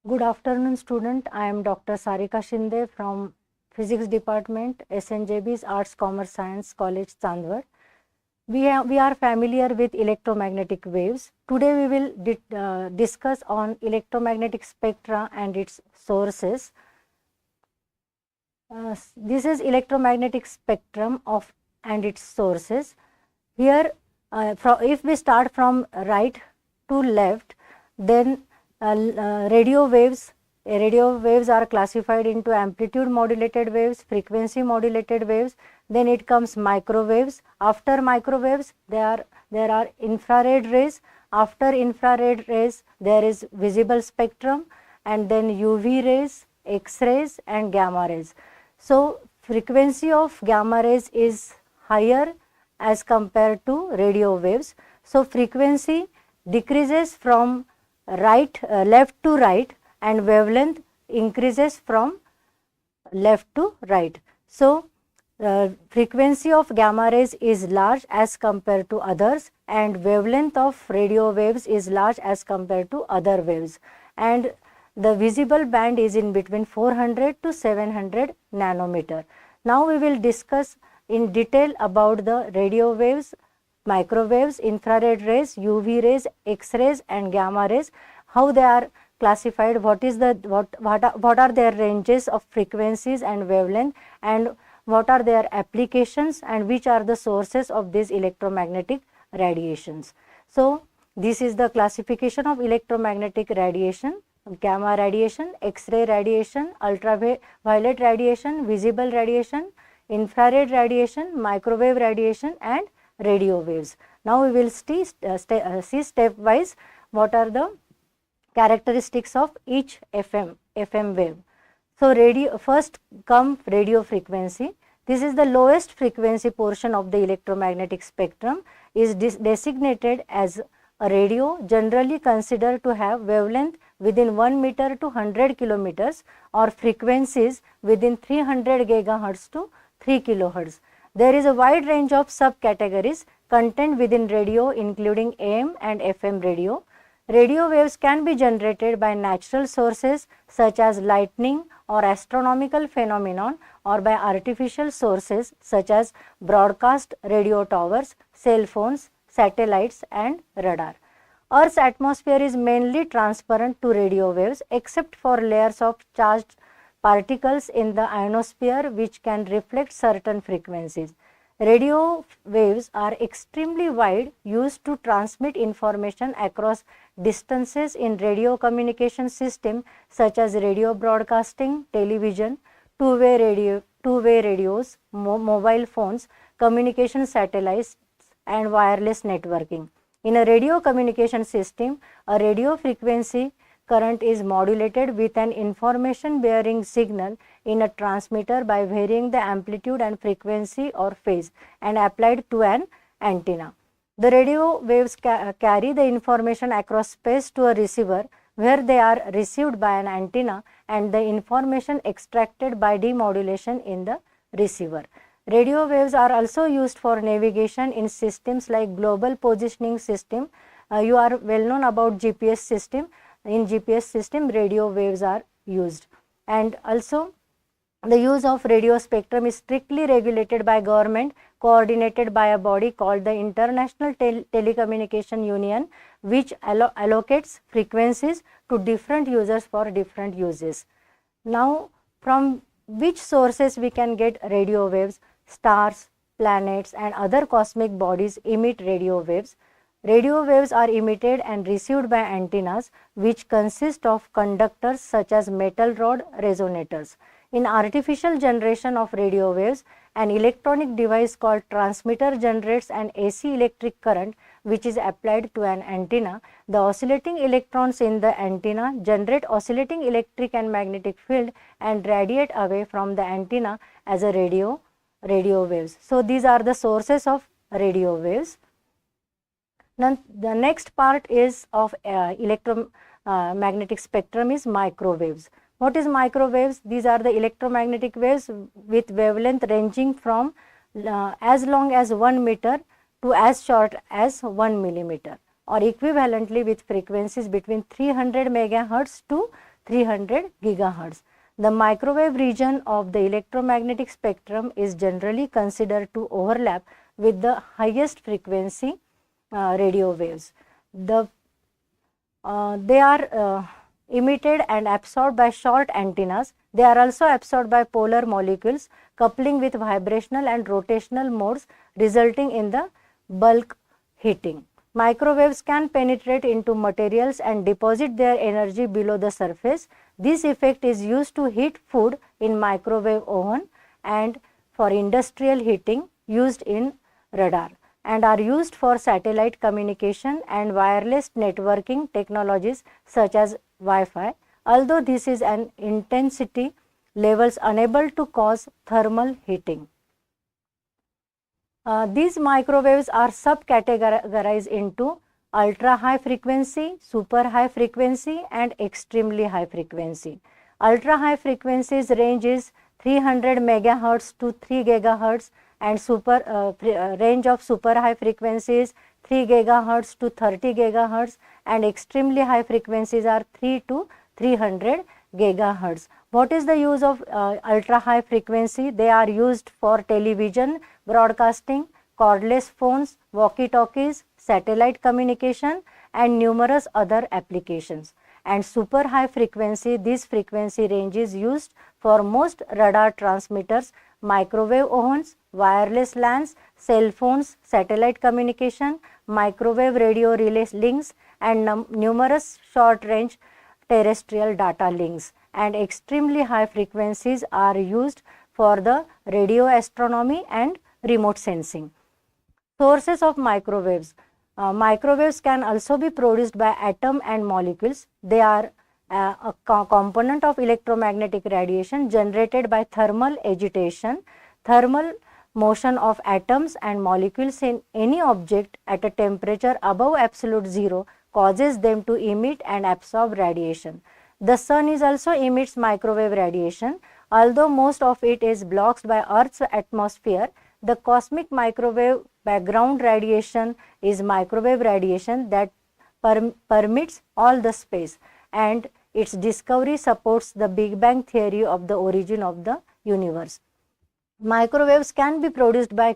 Good afternoon, student. I am Dr. Sarika Shinde from Physics Department, SNJB's Arts, Commerce, Science College, Chandwad. We are familiar with electromagnetic waves. Today we will discuss on electromagnetic spectra and its sources. This is electromagnetic spectrum and its sources. Here, if we start from right to left, then radio waves are classified into amplitude modulated waves, frequency modulated waves, then it comes microwaves. After microwaves there are infrared rays. After infrared rays there is visible spectrum, and then UV rays, X-rays and gamma rays. So frequency of gamma rays is higher as compared to radio waves. So frequency decreases from left to right, and wavelength increases from left to right. So frequency of gamma rays is large as compared to others, and wavelength of radio waves is large as compared to other waves, and the visible band is in between 400 to 700 nanometer. Now we will discuss in detail about the radio waves, microwaves, infrared rays, UV rays, X-rays and gamma rays, how they are classified, what are their ranges of frequencies and wavelength, and what are their applications, and which are the sources of these electromagnetic radiations. So this is the classification of electromagnetic radiation: gamma radiation, X-ray radiation, ultraviolet radiation, visible radiation, infrared radiation, microwave radiation and radio waves. Now we will see stepwise what are the characteristics of each FM wave. So first come radio frequency. This is the lowest frequency portion of the electromagnetic spectrum, is designated as a radio, generally considered to have wavelength within 1 meter to 100 kilometers, or frequencies within 300 gigahertz to 3 kilohertz. There is a wide range of subcategories contained within radio, including AM and FM radio. Radio waves can be generated by natural sources such as lightning or astronomical phenomenon, or by artificial sources such as broadcast radio towers, cell phones, satellites and radar. Earth's atmosphere is mainly transparent to radio waves, except for layers of charged particles in the ionosphere which can reflect certain frequencies. Radio waves are extremely wide, used to transmit information across distances in radio communication system such as radio broadcasting, television, two-way radios, mobile phones, communication satellites and wireless networking. In a radio communication system, a radio frequency current is modulated with an information bearing signal in a transmitter by varying the amplitude and frequency or phase, and applied to an antenna. The radio waves carry the information across space to a receiver, where they are received by an antenna and the information extracted by demodulation in the receiver. Radio waves are also used for navigation in systems like global positioning system. You are well known about GPS system. In GPS system, radio waves are used, and also the use of radio spectrum is strictly regulated by government, coordinated by a body called the International Telecommunication Union, which allocates frequencies to different users for different uses. Now, from which sources we can get radio waves? Stars, planets and other cosmic bodies emit radio waves. Radio waves are emitted and received by antennas, which consist of conductors such as metal rod resonators. In artificial generation of radio waves, an electronic device called transmitter generates an AC electric current which is applied to an antenna. The oscillating electrons in the antenna generate oscillating electric and magnetic field and radiate away from the antenna as a radio waves. So these are the sources of radio waves. Now the next part is of electromagnetic spectrum is microwaves. What is microwaves? These are the electromagnetic waves with wavelength ranging from as long as 1 meter to as short as 1 millimeter, or equivalently with frequencies between 300 megahertz to 300 gigahertz. The microwave region of the electromagnetic spectrum is generally considered to overlap with the highest frequency radio waves. They are emitted and absorbed by short antennas. They are also absorbed by polar molecules coupling with vibrational and rotational modes, resulting in the bulk heating. Microwaves can penetrate into materials and deposit their energy below the surface. This effect is used to heat food in microwave oven and for industrial heating used in radar, and are used for satellite communication and wireless networking technologies such as Wi-Fi, although this is an intensity levels unable to cause thermal heating. These microwaves are subcategorized into ultra high frequency, super high frequency and extremely high frequency. Ultra high frequencies range is 300 megahertz to 3 gigahertz, and range of super high frequencies 3 gigahertz to 30 gigahertz, and extremely high frequencies are 3 to 300 gigahertz. What is the use of ultra high frequency? They are used for television broadcasting, cordless phones, walkie-talkies, satellite communication and numerous other applications. And super high frequency, this frequency range is used for most radar transmitters, microwave ovens, wireless LANs, cell phones, satellite communication, microwave radio relay links and numerous short range terrestrial data links. And extremely high frequencies are used for the radio astronomy and remote sensing. Sources of microwaves. Microwaves can also be produced by atom and molecules. They are a component of electromagnetic radiation generated by thermal agitation, thermal motion of atoms and molecules in any object at a temperature above absolute zero causes them to emit and absorb radiation. The sun is also emits microwave radiation. Although most of it is blocked by Earth's atmosphere, the cosmic microwave background radiation is microwave radiation that permeates all the space, and its discovery supports the Big Bang theory of the origin of the universe. Microwaves can be produced by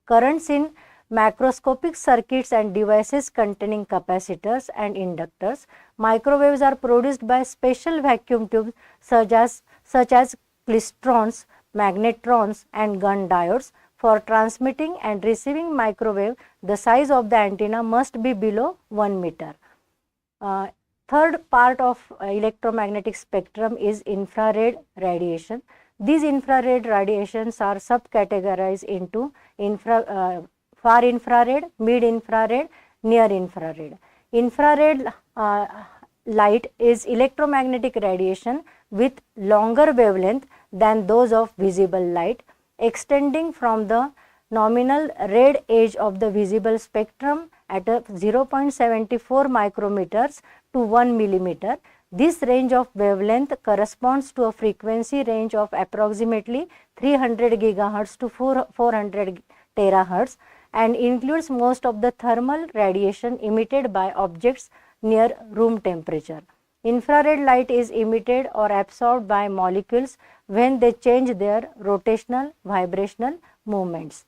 currents in macroscopic circuits and devices containing capacitors and inductors. Microwaves are produced by special vacuum tubes such as klystrons, magnetrons and Gunn diodes. For transmitting and receiving microwave, the size of the antenna must be below 1 meter. Third part of electromagnetic spectrum is infrared radiation. These infrared radiations are subcategorized into far infrared, mid infrared, near infrared. Infrared light is electromagnetic radiation with longer wavelength than those of visible light, extending from the nominal red edge of the visible spectrum at a 0.74 micrometers to 1 millimeter. This range of wavelength corresponds to a frequency range of approximately 300 gigahertz to 400 terahertz and includes most of the thermal radiation emitted by objects near room temperature. Infrared light is emitted or absorbed by molecules when they change their rotational vibrational movements.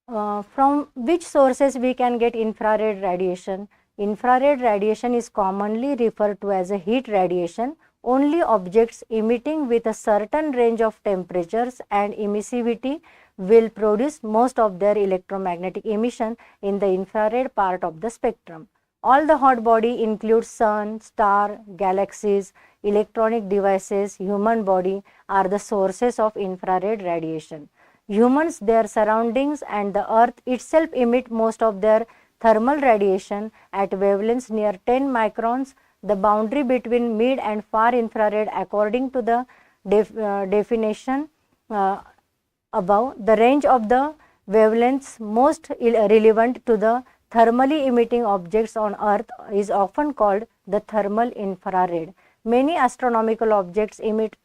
From which sources we can get infrared radiation? Infrared radiation is commonly referred to as a heat radiation. Only objects emitting with a certain range of temperatures and emissivity will produce most of their electromagnetic emission in the infrared part of the spectrum. All the hot body includes sun, star, galaxies, electronic devices, human body are the sources of infrared radiation. Humans, their surroundings and the earth itself emit most of their thermal radiation at wavelengths near 10 microns. The boundary between mid and far infrared according to the definition above, the range of the wavelengths most relevant to the thermally emitting objects on earth is often called the thermal infrared. Many astronomical objects emit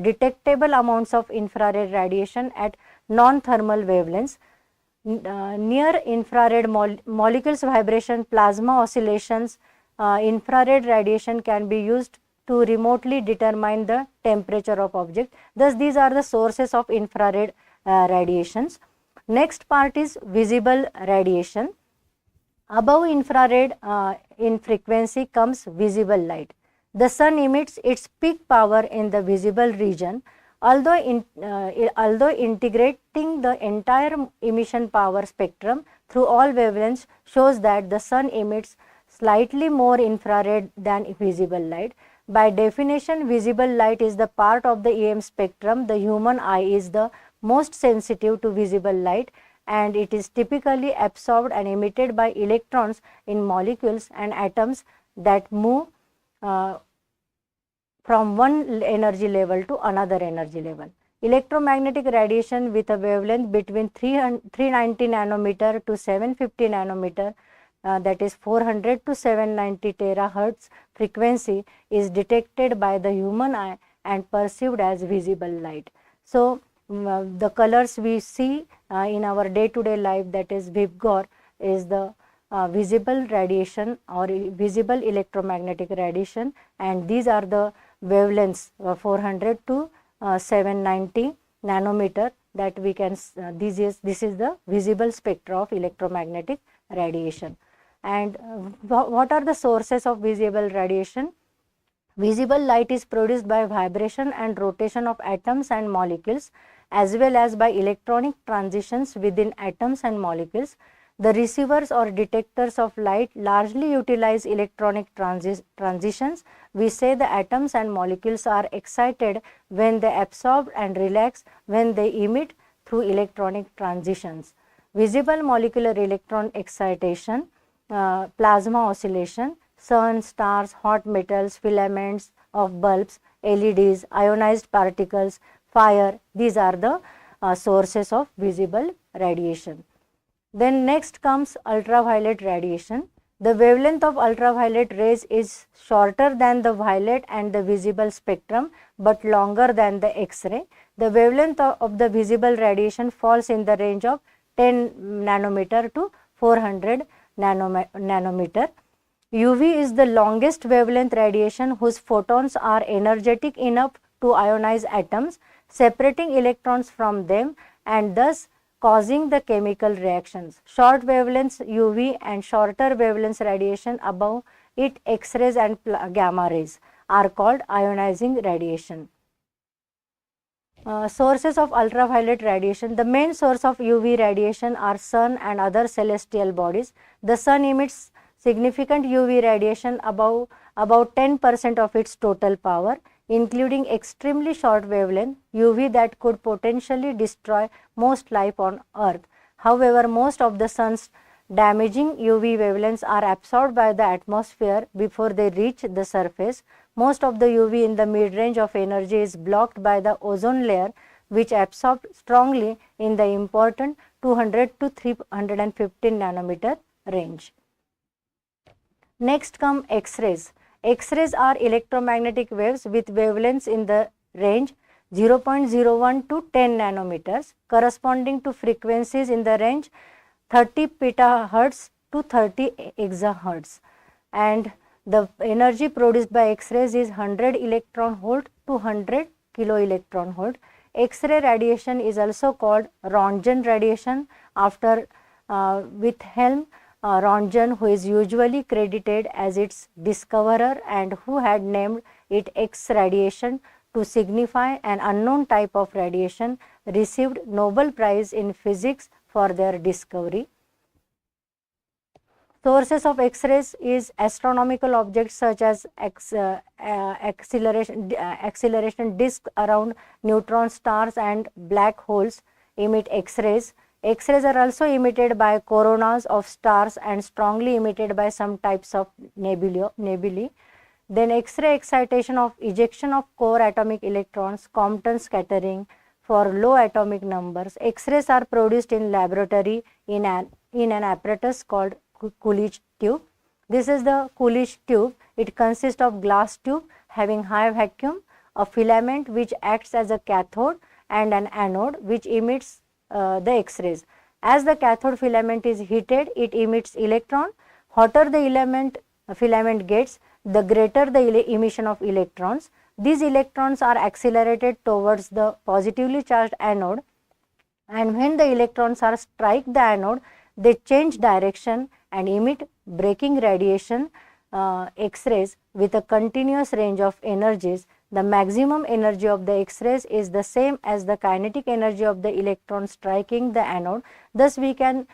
detectable amounts of infrared radiation at non-thermal wavelengths. Near infrared molecules vibration, plasma oscillations, infrared radiation can be used to remotely determine the temperature of object. Thus, these are the sources of infrared radiations. Next part is visible radiation. Above infrared in frequency comes visible light. The sun emits its peak power in the visible region. Although integrating the entire emission power spectrum through all wavelengths shows that the sun emits slightly more infrared than visible light. By definition, visible light is the part of the EM spectrum. The human eye is the most sensitive to visible light, and it is typically absorbed and emitted by electrons in molecules and atoms that move from one energy level to another energy level. Electromagnetic radiation with a wavelength between 390 nanometer to 750 nanometer, that is 400 to 790 terahertz frequency, is detected by the human eye and perceived as visible light. So, the colors we see in our day-to-day life, that is VIBGOR, is the visible radiation or visible electromagnetic radiation, and these are the wavelengths 400 to 790 nanometer that we can this is the visible spectra of electromagnetic radiation. And what are the sources of visible radiation? Visible light is produced by vibration and rotation of atoms and molecules, as well as by electronic transitions within atoms and molecules. The receivers or detectors of light largely utilize electronic transitions. We say the atoms and molecules are excited when they absorb and relax when they emit through electronic transitions. Visible molecular electron excitation, plasma oscillation, sun, stars, hot metals, filaments of bulbs, LEDs, ionized particles, fire, these are the sources of visible radiation. Then next comes ultraviolet radiation. The wavelength of ultraviolet rays is shorter than the violet and the visible spectrum, but longer than the X-ray. The wavelength of the visible radiation falls in the range of 10 nanometer to 400 nanometer. UV is the longest wavelength radiation whose photons are energetic enough to ionize atoms, separating electrons from them and thus causing the chemical reactions. Short wavelengths UV and shorter wavelengths radiation above it, X-rays and gamma rays, are called ionizing radiation. Sources of ultraviolet radiation. The main source of UV radiation are sun and other celestial bodies. The sun emits significant UV radiation about 10% of its total power, including extremely short wavelength UV that could potentially destroy most life on Earth. However, most of the sun's damaging UV wavelengths are absorbed by the atmosphere before they reach the surface. Most of the UV in the mid-range of energy is blocked by the ozone layer, which absorbs strongly in the important 200 to 315 nanometer range. Next come X-rays. X-rays are electromagnetic waves with wavelengths in the range 0.01 to 10 nanometers, corresponding to frequencies in the range 30 petahertz to 30 exahertz, and the energy produced by X-rays is 100 electron volt to 100 kilo electron volt. X-ray radiation is also called Roentgen radiation after Wilhelm Roentgen, who is usually credited as its discoverer and who had named it X radiation to signify an unknown type of radiation, received Nobel Prize in Physics for their discovery. Sources of X-rays is astronomical objects such as acceleration disk around neutron stars and black holes emit X-rays. X-rays are also emitted by coronas of stars and strongly emitted by some types of nebulae. Then X-ray excitation of ejection of core atomic electrons, Compton scattering for low atomic numbers. X-rays are produced in laboratory in an apparatus called Coolidge tube. This is the Coolidge tube. It consists of glass tube having high vacuum, a filament which acts as a cathode, and an anode which emits the X-rays. As the cathode filament is heated, it emits electron. Hotter the filament gets, the greater the emission of electrons. These electrons are accelerated towards the positively charged anode, and when the electrons are strike the anode, they change direction and emit breaking radiation, X-rays, with a continuous range of energies. The maximum energy of the X-rays is the same as the kinetic energy of the electron striking the anode. Thus, we can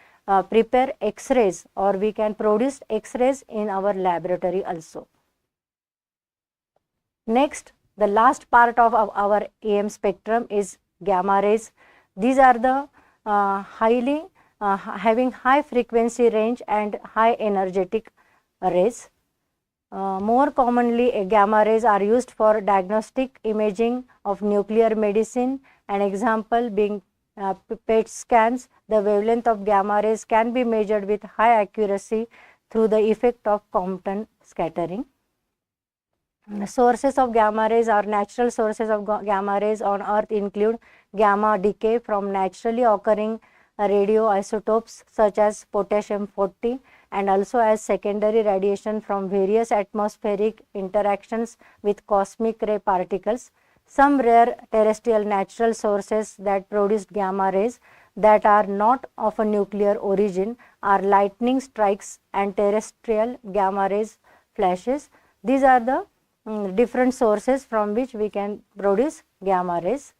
prepare X-rays, or we can produce X-rays in our laboratory also. Next, the last part of our EM spectrum is gamma rays. These are the having high frequency range and high energetic rays. More commonly, gamma rays are used for diagnostic imaging of nuclear medicine. An example being PET scans. The wavelength of gamma rays can be measured with high accuracy through the effect of Compton scattering. Sources of gamma rays, or natural sources of gamma rays on Earth, include gamma decay from naturally occurring radioisotopes such as potassium-40, and also as secondary radiation from various atmospheric interactions with cosmic ray particles. Some rare terrestrial natural sources that produce gamma rays that are not of a nuclear origin are lightning strikes and terrestrial gamma rays flashes. These are the different sources from which we can produce gamma rays.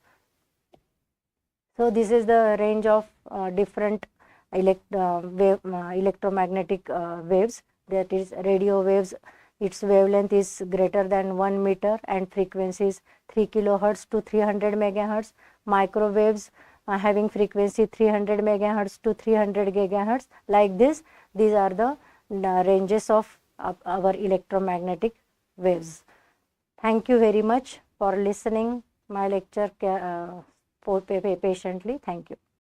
So, this is the range of different electromagnetic waves, that is radio waves. Its wavelength is greater than 1 meter and frequency is 3 kilohertz to 300 megahertz. Microwaves having frequency 300 megahertz to 300 gigahertz. Like this, these are the ranges of our electromagnetic waves. Thank you very much for listening my lecture patiently. Thank you.